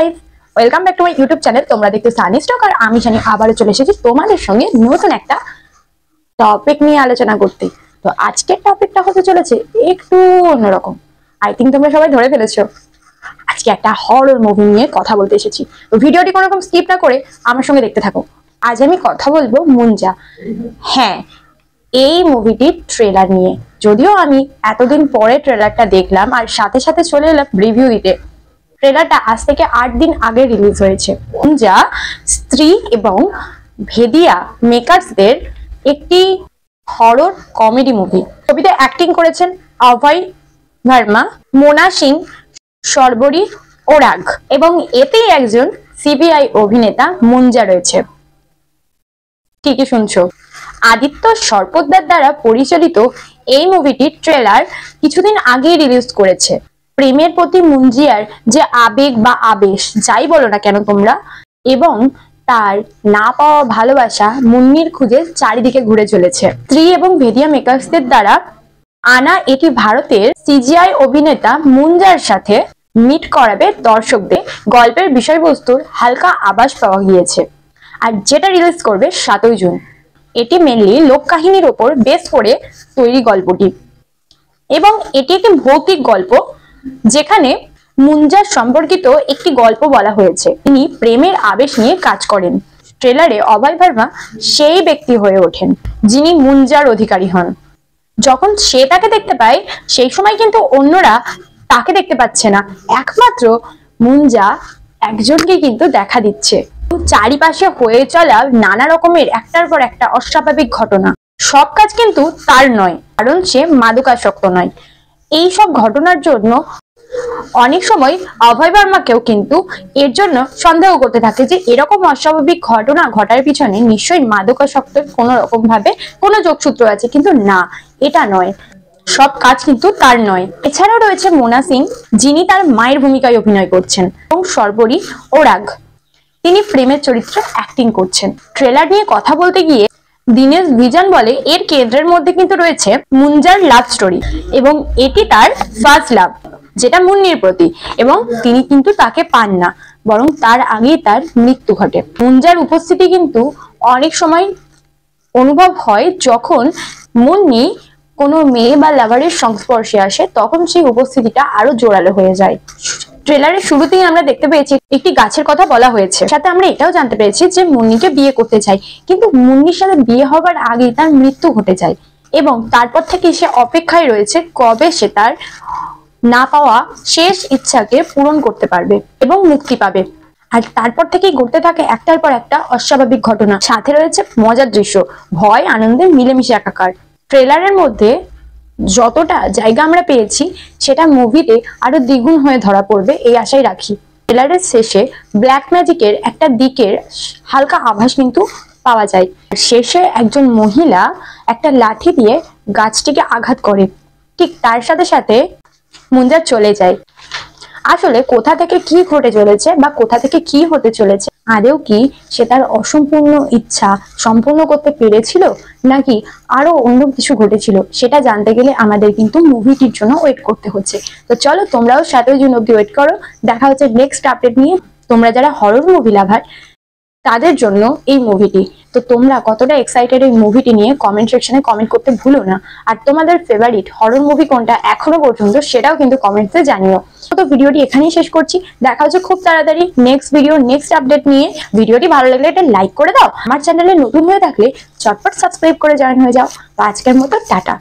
Guys, welcome back to my YouTube channel. তোমরা দেখতে Sunny stock আর আমি জানি আবারও চলে এসেছি তোমাদের সঙ্গে নতুন একটা টপিক নিয়ে আলোচনা করতে। তো আজকের টপিকটা হতে চলেছে একটু অন্যরকম। আই থিঙ্ক তোমরা সবাই ধরে ফেলেছো, আজকে একটা হরর মুভি নিয়ে কথা বলতে এসেছি। তো ভিডিওটি কোনো রকম স্কিপ না করে আমার সঙ্গে দেখতে থাকো। আজ আমি কথা বলবো মুঞ্জা। হ্যাঁ, এই মুভিটির ট্রেলার নিয়ে। যদিও আমি এতদিন পরে ট্রেলারটা দেখলাম আর সাথে সাথে চলে এলাম রিভিউ দিতে। ট্রেলারটা আজ থেকে 8 দিন আগে রিলিজ হয়েছে। মুঞ্জা স্ত্রী এবং ভেদিয়া মেকার্সদের একটি হরর কমেডি মুভি। ছবিতে অ্যাক্টিং করেছেন অভয় ভার্মা, মোনা সিং, সর্বরী ওরাগ এবং এতেই একজন সিবিআই অভিনেতা মুঞ্জা রয়েছে। ঠিকই শুনছো, আদিত্য সরপোদ্দার দ্বারা পরিচালিত এই মুভিটির ট্রেলার কিছুদিন আগেই রিলিজ করেছে। প্রেমের প্রতি মুঞ্জিয়ার যে আবেগ বা আবেশ যাই বলো না কেন তোমরা, এবং তার না পাওয়া ভালোবাসা মুন্নির খুঁজে চারিদিকে ঘুরে চলেছে। স্ত্রী এবং ভেদিয়া মেকার্সদের দ্বারা আনা এটি ভারতের সিজিআই অভিনেতা মুঞ্জার সাথে মিট করাবে দর্শকদের। গল্পের বিষয়বস্তুর হালকা আভাস পাওয়া গিয়েছে আর যেটা রিলিজ করবে 7ই জুন। এটি মেনলি লোককাহিনীর ওপর বেস করে তৈরি গল্পটি, এবং এটি একটি ভৌতিক গল্প যেখানে মুঞ্জার সম্পর্কিত একটি গল্প বলা হয়েছে। তিনি প্রেমের আবেশ নিয়ে কাজ করেন। ট্রেলারে অভয় ভার্মা সেই ব্যক্তি হয়ে ওঠেন যিনি মুঞ্জার অধিকারী হন। যখন সে তাকে দেখতে পায় সেই সময় কিন্তু অন্যরা তাকে দেখতে পাচ্ছে না, একমাত্র মুঞ্জা একজনকে কিন্তু দেখা দিচ্ছে। চারিপাশে হয়ে চলা নানা রকমের একটার পর একটা অস্বাভাবিক ঘটনা, সব কাজ কিন্তু তার নয়, কারণ সে মাদকাসক্ত নয়। এই সব ঘটনার জন্য অনেক সময় অভয় বর্মাকেও কিন্তু এর জন্য সন্দেহ করতে থাকে যে এরকম অস্বাভাবিক ঘটনা ঘটার পিছনে নিশ্চয়ই মাদকাসক্তের কোনো রকম ভাবে কোনো যোগসূত্র আছে, কিন্তু না, এটা নয়, সব কাজ কিন্তু তার নয়। এছাড়াও রয়েছে মোনা সিং, যিনি তার মায়ের ভূমিকায় অভিনয় করছেন, এবং সর্বরী ওরাগ, তিনি প্রেমের চরিত্রে অ্যাক্টিং করছেন। ট্রেলার নিয়ে কথা বলতে গিয়ে দীনেশ ভিজন বলে এর কেন্দ্রের মধ্যে কিন্তু রয়েছে মুঞ্জার লাভ স্টোরি, এবং এটি তার ফার্স্ট লাভ, যেটা মুন্নির প্রতি, এবং তিনি কিন্তু তাকে পান না, বরং তার আগেই তার মৃত্যু ঘটে। মুঞ্জার উপস্থিতি কিন্তু অনেক সময় অনুভব হয় যখন মুন্নি কোনো মেয়ে বা লাভারের সংস্পর্শে আসে, তখন সেই উপস্থিতিটা আরো জোরালো হয়ে যায়। ট্রেলারের শুরুতেই আমরা দেখতে পেয়েছি একটি গাছের কথা বলা হয়েছে, সাথে আমরা এটাও জানতে পেরেছি যে মুন্নিকে বিয়ে করতে চায়, কিন্তু মুন্নির সাথে বিয়ে হবার আগেই তার মৃত্যু ঘটে যায়, এবং তারপর থেকে সে অপেক্ষায় রয়েছে কবে সে তার না পাওয়া শেষ ইচ্ছাকে পূরণ করতে পারবে এবং মুক্তি পাবে। আর তারপর থেকেই ঘটতে থাকে একটার পর একটা অস্বাভাবিক ঘটনা, সাথে রয়েছে মজার দৃশ্য, ভয় আনন্দে মিলেমিশে একাকার। ট্রেলারের মধ্যে যতটা জায়গা আমরা পেয়েছি সেটা মুভিতে আরো দ্বিগুণ হয়ে ধরা পড়বে এই আশাই রাখি। ট্রেলারের শেষে ব্ল্যাক ম্যাজিকের একটা দিকের হালকা আভাস কিন্তু পাওয়া যায়। শেষে একজন মহিলা একটা লাঠি দিয়ে গাছটিকে আঘাত করে, ঠিক তার সাথে সাথে মুঞ্জা চলে যায়। আসলে কোথা থেকে কি ঘটে চলেছে বা কোথা থেকে কি হতে চলেছে, আদেও কি সে তার অসম্পূর্ণ ইচ্ছা সম্পূর্ণ করতে পেরেছিল নাকি আরো অন্য কিছু ঘটেছিল, সেটা জানতে গেলে আমাদের কিন্তু মুভিটির জন্য ওয়েট করতে হচ্ছে। তো চলো তোমরাও 7ই জুন অব্দি ওয়েট করো। দেখা হচ্ছে নেক্সট আপডেট নিয়ে। তোমরা যারা হরর মুভি লাভার তাদের জন্য এই মুভিটি। তো তোমরা কতটা এক্সাইটেড এই মুভিটি নিয়ে কমেন্ট সেকশনে কমেন্ট করতে ভুলো না। আর তোমাদের ফেভারিট হরর মুভি কোনটা এখনো পর্যন্ত সেটাও কিন্তু কমেন্টসে জানিও। তো ভিডিওটি এখানেই শেষ করছি, দেখা হচ্ছে খুব তাড়াতাড়ি নেক্সট ভিডিও নেক্সট আপডেট নিয়ে। ভিডিওটি ভালো লাগলে এটা লাইক করে দাও, আমার চ্যানেলে নতুন হয়ে থাকলে চটপট সাবস্ক্রাইব করে জয়েন হয়ে যাও। তো আজকের মতো টাটা।